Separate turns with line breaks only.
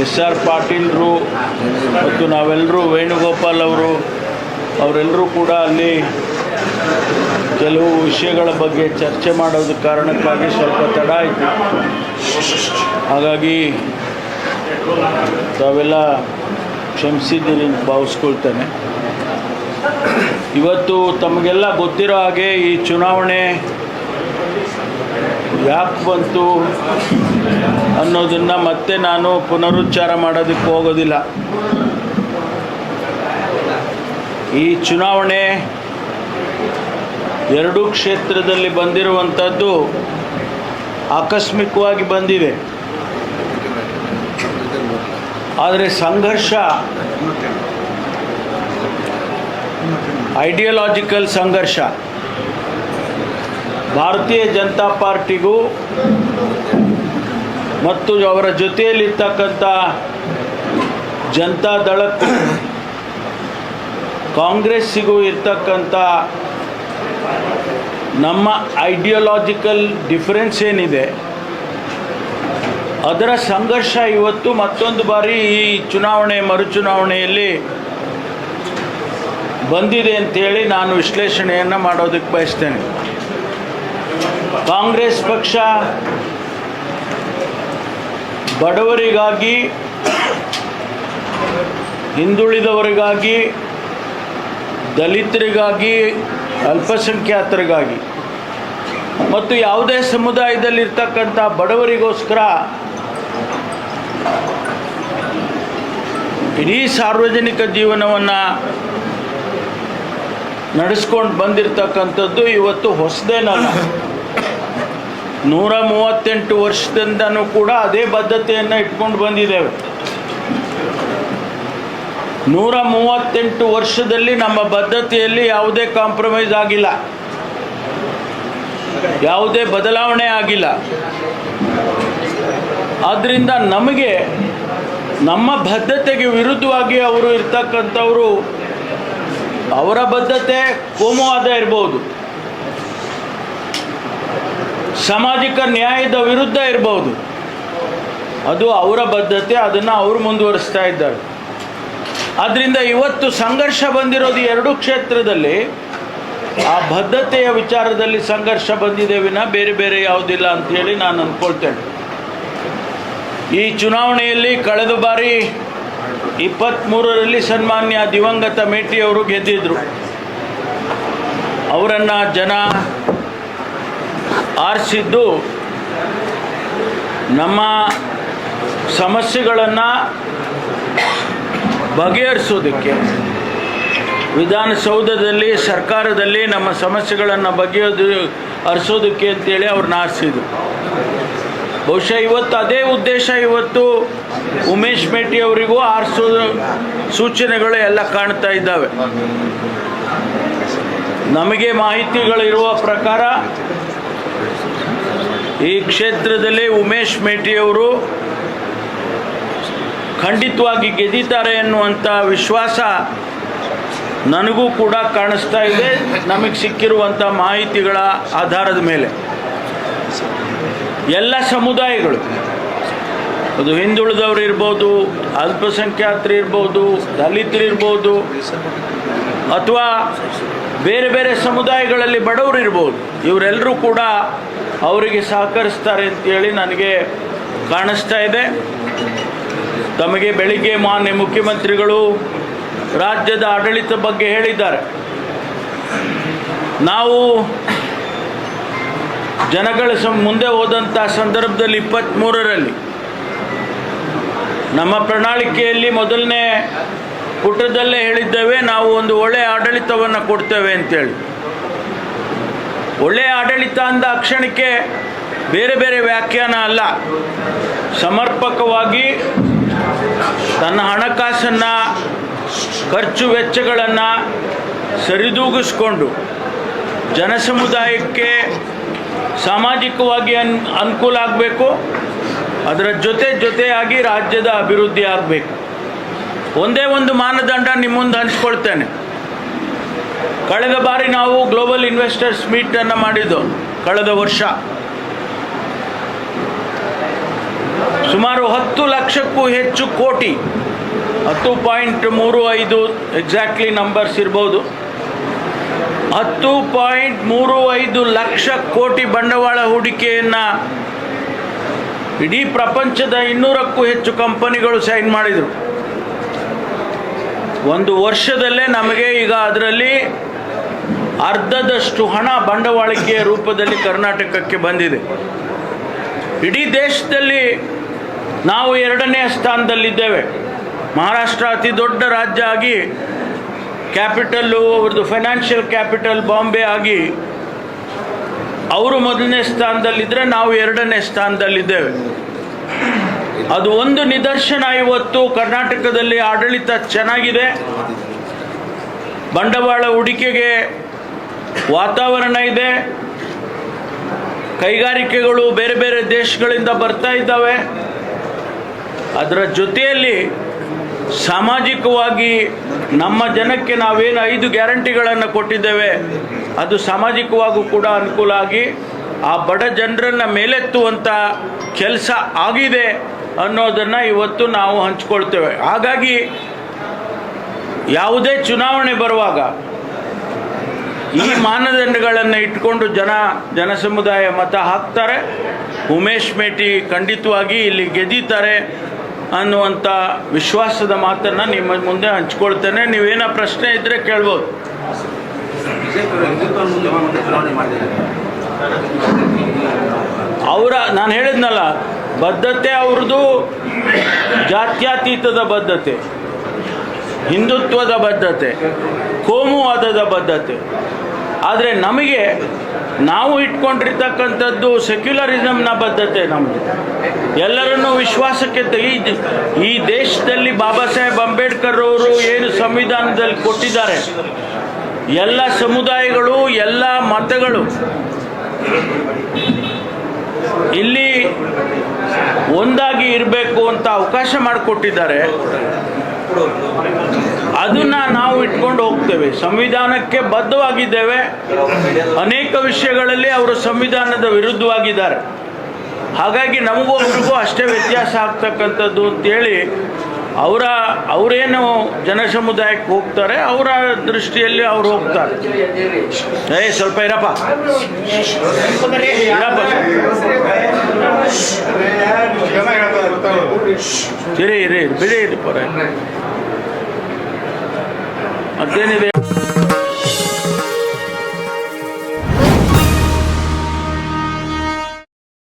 ಎಸ್.ಆರ್. ಪಾಟೀಲ್ರು ಮತ್ತು ನಾವೆಲ್ಲರೂ ವೇಣುಗೋಪಾಲ್ ಅವರೆಲ್ಲರೂ ಕೂಡ ಅಲ್ಲಿ ಕೆಲವು ವಿಷಯಗಳ ಬಗ್ಗೆ ಚರ್ಚೆ ಮಾಡೋದ ಕಾರಣಕ್ಕಾಗಿ ಸ್ವಲ್ಪ ತಡ ಆಯಿತು. ಹಾಗಾಗಿ ತಾವೆಲ್ಲ ಕ್ಷಮಿಸಿದ್ದೀನಿ ಅಂತ ಭಾವಿಸ್ಕೊಳ್ತೇನೆ. ಇವತ್ತು ತಮಗೆಲ್ಲ ಗೊತ್ತಿರೋ ಹಾಗೆ ಈ ಚುನಾವಣೆ ಯಾಕೆ ಬಂತು ಅನ್ನೋದನ್ನು ಮತ್ತೆ ನಾನು ಪುನರುಚ್ಚಾರ ಮಾಡೋದಕ್ಕೆ ಹೋಗೋದಿಲ್ಲ. ಈ ಚುನಾವಣೆ ಎರಡೂ ಕ್ಷೇತ್ರದಲ್ಲಿ ಬಂದಿರುವಂಥದ್ದು ಆಕಸ್ಮಿಕವಾಗಿ ಬಂದಿದೆ. ಆದರೆ ಸಂಘರ್ಷ, ಐಡಿಯಾಲಜಿಕಲ್ ಸಂಘರ್ಷ ಭಾರತೀಯ ಜನತಾ ಪಾರ್ಟಿಗೂ ಮತ್ತು ಅವರ ಜೊತೆಯಲ್ಲಿರ್ತಕ್ಕಂಥ ಜನತಾ ದಳಕ್ಕೂ ಕಾಂಗ್ರೆಸ್ಸಿಗೂ ಇರ್ತಕ್ಕಂಥ ನಮ್ಮ ಐಡಿಯಾಲಜಿಕಲ್ ಡಿಫರೆನ್ಸ್ ಏನಿದೆ ಅದರ ಸಂಘರ್ಷ ಇವತ್ತು ಮತ್ತೊಂದು ಬಾರಿ ಈ ಚುನಾವಣೆ ಮರುಚುನಾವಣೆಯಲ್ಲಿ ಬಂದಿದೆ ಅಂತೇಳಿ ನಾನು ವಿಶ್ಲೇಷಣೆಯನ್ನು ಮಾಡೋದಕ್ಕೆ ಬಯಸ್ತೇನೆ. ಕಾಂಗ್ರೆಸ್ ಪಕ್ಷ ಬಡವರಿಗಾಗಿ, ಹಿಂದುಳಿದವರಿಗಾಗಿ, ದಲಿತರಿಗಾಗಿ, ಅಲ್ಪಸಂಖ್ಯಾತರಿಗಾಗಿ ಮತ್ತು ಯಾವುದೇ ಸಮುದಾಯದಲ್ಲಿರ್ತಕ್ಕಂಥ ಬಡವರಿಗೋಸ್ಕರ ಇಡೀ ಸಾರ್ವಜನಿಕ ಜೀವನವನ್ನು ನಡೆಸ್ಕೊಂಡು ಬಂದಿರತಕ್ಕಂಥದ್ದು ಇವತ್ತು ಹೊಸದೇನಲ್ಲ. 138 ವರ್ಷದಿಂದನೂ ಕೂಡ ಅದೇ ಬದ್ಧತೆಯನ್ನು ಇಟ್ಕೊಂಡು ಬಂದಿದ್ದೇವೆ. 138 ವರ್ಷದಲ್ಲಿ ನಮ್ಮ ಬದ್ಧತೆಯಲ್ಲಿ ಯಾವುದೇ ಕಾಂಪ್ರಮೈಸ್ ಆಗಿಲ್ಲ, ಯಾವುದೇ ಬದಲಾವಣೆ ಆಗಿಲ್ಲ. ಆದ್ದರಿಂದ ನಮಗೆ ನಮ್ಮ ಬದ್ಧತೆಗೆ ವಿರುದ್ಧವಾಗಿ ಅವರು ಇರ್ತಕ್ಕಂಥವರು, ಅವರ ಬದ್ಧತೆ ಕೋಮುವಾದ ಇರ್ಬೋದು, ಸಾಮಾಜಿಕ ನ್ಯಾಯದ ವಿರುದ್ಧ ಇರ್ಬೋದು, ಅದು ಅವರ ಬದ್ಧತೆ, ಅದನ್ನು ಅವರು ಮುಂದುವರಿಸ್ತಾ ಇದ್ದಾರೆ. ಆದ್ದರಿಂದ ಇವತ್ತು ಸಂಘರ್ಷ ಬಂದಿರೋದು ಎರಡೂ ಕ್ಷೇತ್ರದಲ್ಲಿ ಆ ಬದ್ಧತೆಯ ವಿಚಾರದಲ್ಲಿ ಸಂಘರ್ಷ ಬಂದಿದೆ ವಿನ ಬೇರೆ ಬೇರೆ ಯಾವುದಿಲ್ಲ ಅಂಥೇಳಿ ನಾನು ಅಂದ್ಕೊಳ್ತೇನೆ. ಈ ಚುನಾವಣೆಯಲ್ಲಿ ಕಳೆದ ಬಾರಿ 23ರಲ್ಲಿ ಸನ್ಮಾನ್ಯ ದಿವಂಗತ ಮೇಟಿಯವರು ಗೆದ್ದಿದ್ದರು. ಅವರನ್ನು ಜನ ಆರಿಸಿದ್ದು ನಮ್ಮ ಸಮಸ್ಯೆಗಳನ್ನು ಬಗೆಹರಿಸೋದಕ್ಕೆ, ವಿಧಾನಸೌಧದಲ್ಲಿ ಸರ್ಕಾರದಲ್ಲಿ ನಮ್ಮ ಸಮಸ್ಯೆಗಳನ್ನು ಹರಿಸೋದಕ್ಕೆ ಅಂತೇಳಿ ಅವ್ರನ್ನ ಆರಿಸಿದ್ರು. ಬಹುಶಃ ಇವತ್ತು ಅದೇ ಉದ್ದೇಶ ಇವತ್ತು ಉಮೇಶ್ ಮೇಟಿ ಅವರಿಗೂ ಆರಿಸೋ ಸೂಚನೆಗಳು ಎಲ್ಲ ಕಾಣ್ತಾ ಇದ್ದಾವೆ. ನಮಗೆ ಮಾಹಿತಿಗಳಿರುವ ಪ್ರಕಾರ ಈ ಕ್ಷೇತ್ರದಲ್ಲಿ ಉಮೇಶ್ ಮೇಟಿಯವರು ಖಂಡಿತವಾಗಿ ಗೆದ್ದಿದ್ದಾರೆ ಎನ್ನುವಂಥ ವಿಶ್ವಾಸ ನನಗೂ ಕೂಡ ಕಾಣಿಸ್ತಾ ಇದೆ, ನಮಗೆ ಸಿಕ್ಕಿರುವಂಥ ಮಾಹಿತಿಗಳ ಆಧಾರದ ಮೇಲೆ. ಎಲ್ಲ ಸಮುದಾಯಗಳು, ಅದು ಹಿಂದುಳಿದವರು ಇರ್ಬೋದು, ಅಲ್ಪಸಂಖ್ಯಾತರು ಇರ್ಬೋದು, ದಲಿತರಿರ್ಬೋದು, ಅಥವಾ ಬೇರೆ ಬೇರೆ ಸಮುದಾಯಗಳಲ್ಲಿ ಬಡವರು ಇರ್ಬೋದು, ಇವರೆಲ್ಲರೂ ಕೂಡ ಅವರಿಗೆ ಸಹಕರಿಸ್ತಾರೆ ಅಂತೇಳಿ ನನಗೆ ಕಾಣಿಸ್ತಾ ಇದೆ. ತಮಗೆ ಬೆಳಿಗ್ಗೆ ಮಾನ್ಯ ಮುಖ್ಯಮಂತ್ರಿಗಳು ರಾಜ್ಯದ ಆಡಳಿತ ಬಗ್ಗೆ ಹೇಳಿದ್ದಾರೆ. ನಾವು ಜನಗಳ ಮುಂದೆ ಹೋದಂಥ ಸಂದರ್ಭದಲ್ಲಿ 23ರಲ್ಲಿ ನಮ್ಮ ಪ್ರಣಾಳಿಕೆಯಲ್ಲಿ ಮೊದಲನೇ ಪುಟದಲ್ಲೇ ಹೇಳಿದ್ದೇವೆ, ನಾವು ಒಂದು ಒಳ್ಳೆಯ ಆಡಳಿತವನ್ನು ಕೊಡ್ತೇವೆ ಅಂತೇಳಿ. ಒಳ್ಳೆಯ ಆಡಳಿತ ಅಂದ ಕ್ಷಣಕ್ಕೆ ಬೇರೆ ಬೇರೆ ವ್ಯಾಖ್ಯಾನ ಅಲ್ಲ, ಸಮರ್ಪಕವಾಗಿ ತನ್ನ ಹಣಕಾಸನ್ನು, ಖರ್ಚು ವೆಚ್ಚಗಳನ್ನು ಸರಿದೂಗಿಸ್ಕೊಂಡು ಜನಸಮುದಾಯಕ್ಕೆ ಸಾಮಾಜಿಕವಾಗಿ ಅನುಕೂಲ ಆಗಬೇಕು, ಅದರ ಜೊತೆಯಾಗಿ ರಾಜ್ಯದ ಅಭಿವೃದ್ಧಿ ಆಗಬೇಕು. ಒಂದೇ ಒಂದು ಮಾನದಂಡ ನಿಮ್ಮ ಮುಂದೆ ಹಂಚ್ಕೊಳ್ತೇನೆ. ಕಳೆದ ಬಾರಿ ನಾವು ಗ್ಲೋಬಲ್ ಇನ್ವೆಸ್ಟರ್ಸ್ ಮೀಟನ್ನು ಮಾಡಿದ್ದು ಕಳೆದ ವರ್ಷ. ಸುಮಾರು 10 ಲಕ್ಷಕ್ಕೂ ಹೆಚ್ಚು ಕೋಟಿ, 10.35 ಎಕ್ಸಾಕ್ಟ್ಲಿ ನಂಬರ್ಸ್ ಇರ್ಬೋದು, 10.35 ಲಕ್ಷ ಕೋಟಿ ಬಂಡವಾಳ ಹೂಡಿಕೆಯನ್ನು ಇಡೀ ಪ್ರಪಂಚದ 200ಕ್ಕೂ ಹೆಚ್ಚು ಕಂಪನಿಗಳು ಸೈನ್ ಮಾಡಿದರು. ಒಂದು ವರ್ಷದಲ್ಲೇ ನಮಗೆ ಈಗ ಅದರಲ್ಲಿ ಅರ್ಧದಷ್ಟು ಹಣ ಬಂಡವಾಳಕ್ಕೆ ರೂಪದಲ್ಲಿ ಕರ್ನಾಟಕಕ್ಕೆ ಬಂದಿದೆ. ಇಡೀ ದೇಶದಲ್ಲಿ ನಾವು 2ನೇ ಸ್ಥಾನದಲ್ಲಿದ್ದೇವೆ. ಮಹಾರಾಷ್ಟ್ರ ಅತಿ ದೊಡ್ಡ ರಾಜ್ಯ ಆಗಿ ಕ್ಯಾಪಿಟಲ್ಲು ಅವ್ರದ್ದು ಫೈನಾನ್ಷಿಯಲ್ ಕ್ಯಾಪಿಟಲ್ ಬಾಂಬೆ ಆಗಿ ಅವರು 1ನೇ ಸ್ಥಾನದಲ್ಲಿದ್ದರೆ ನಾವು 2ನೇ ಸ್ಥಾನದಲ್ಲಿದ್ದೇವೆ. ಅದು ಒಂದು ನಿದರ್ಶನ. ಇವತ್ತು ಕರ್ನಾಟಕದಲ್ಲಿ ಆಡಳಿತ ಚೆನ್ನಾಗಿದೆ, ಬಂಡವಾಳ ಹೂಡಿಕೆಗೆ ವಾತಾವರಣ ಇದೆ, ಕೈಗಾರಿಕೆಗಳು ಬೇರೆ ಬೇರೆ ದೇಶಗಳಿಂದ ಬರ್ತಾ ಇದ್ದಾವೆ. ಅದರ ಜೊತೆಯಲ್ಲಿ ಸಾಮಾಜಿಕವಾಗಿ ನಮ್ಮ ಜನಕ್ಕೆ ನಾವೇನು 5 ಗ್ಯಾರಂಟಿಗಳನ್ನು ಕೊಟ್ಟಿದ್ದೇವೆ ಅದು ಸಾಮಾಜಿಕವಾಗೂ ಕೂಡ ಅನುಕೂಲ ಆಗಿ ಆ ಬಡ ಜನರನ್ನು ಮೇಲೆತ್ತುವಂಥ ಕೆಲಸ ಆಗಿದೆ ಅನ್ನೋದನ್ನು ಇವತ್ತು ನಾವು ಹಂಚ್ಕೊಳ್ತೇವೆ. ಹಾಗಾಗಿ ಯಾವುದೇ ಚುನಾವಣೆ ಬರುವಾಗ ಈ ಮಾನದಂಡಗಳನ್ನು ಇಟ್ಕೊಂಡು ಜನಸಮುದಾಯ ಮತ ಹಾಕ್ತಾರೆ. ಉಮೇಶ್ ಮೇಟಿ ಖಂಡಿತವಾಗಿ ಇಲ್ಲಿ ಗೆದ್ದೀತಾರೆ ಅನ್ನುವಂಥ ವಿಶ್ವಾಸದ ಮಾತನ್ನು ನಿಮ್ಮ ಮುಂದೆ ಹಂಚ್ಕೊಳ್ತೇನೆ. ನೀವೇನೋ ಪ್ರಶ್ನೆ ಇದ್ದರೆ ಕೇಳ್ಬೋದು. ನಾನು ಹೇಳಿದ್ನಲ್ಲ, ಬದ್ಧತೆ ಅವ್ರದ್ದು ಜಾತ್ಯತೀತದ ಬದ್ಧತೆ, ಹಿಂದುತ್ವದ ಬದ್ಧತೆ, ಕೋಮುವಾದದ ಬದ್ಧತೆ. ಆದರೆ ನಮಗೆ ನಾವು ಇಟ್ಕೊಂಡಿರ್ತಕ್ಕಂಥದ್ದು ಸೆಕ್ಯುಲರಿಸಮ್ನ ಬದ್ಧತೆ. ನಮ್ಮದು ಎಲ್ಲರನ್ನೂ ವಿಶ್ವಾಸಕ್ಕೆ ಈ ದೇಶದಲ್ಲಿ ಬಾಬಾ ಸಾಹೇಬ್ ಅಂಬೇಡ್ಕರ್ ಅವರು ಏನು ಸಂವಿಧಾನದಲ್ಲಿ ಕೊಟ್ಟಿದ್ದಾರೆ, ಎಲ್ಲ ಸಮುದಾಯಗಳು, ಎಲ್ಲ ಮತಗಳು ಇಲ್ಲಿ ಒಂದಾಗಿ ಇರಬೇಕು ಅಂತ ಅವಕಾಶ ಮಾಡಿಕೊಟ್ಟಿದ್ದಾರೆ. ಅದನ್ನು ನಾವು ಇಟ್ಕೊಂಡು ಹೋಗ್ತೇವೆ. ಸಂವಿಧಾನಕ್ಕೆ ಬದ್ಧವಾಗಿದ್ದೇವೆ. ಅನೇಕ ವಿಷಯಗಳಲ್ಲಿ ಅವರು ಸಂವಿಧಾನದ ವಿರುದ್ಧವಾಗಿದ್ದಾರೆ. ಹಾಗಾಗಿ ನಮಗೊಬ್ರಿಗೂ ಅಷ್ಟೇ ವ್ಯತ್ಯಾಸ ಆಗ್ತಕ್ಕಂಥದ್ದು ಅಂತೇಳಿ ಅವರೇನು ಜನಸಮುದಾಯಕ್ಕೆ ಹೋಗ್ತಾರೆ, ಅವರ ದೃಷ್ಟಿಯಲ್ಲಿ ಅವ್ರು ಹೋಗ್ತಾರೆ. ಸ್ವಲ್ಪ ಇರಪ್ಪ ಇರಿ ಪರ ಮತ್ತೇನಿದೆ.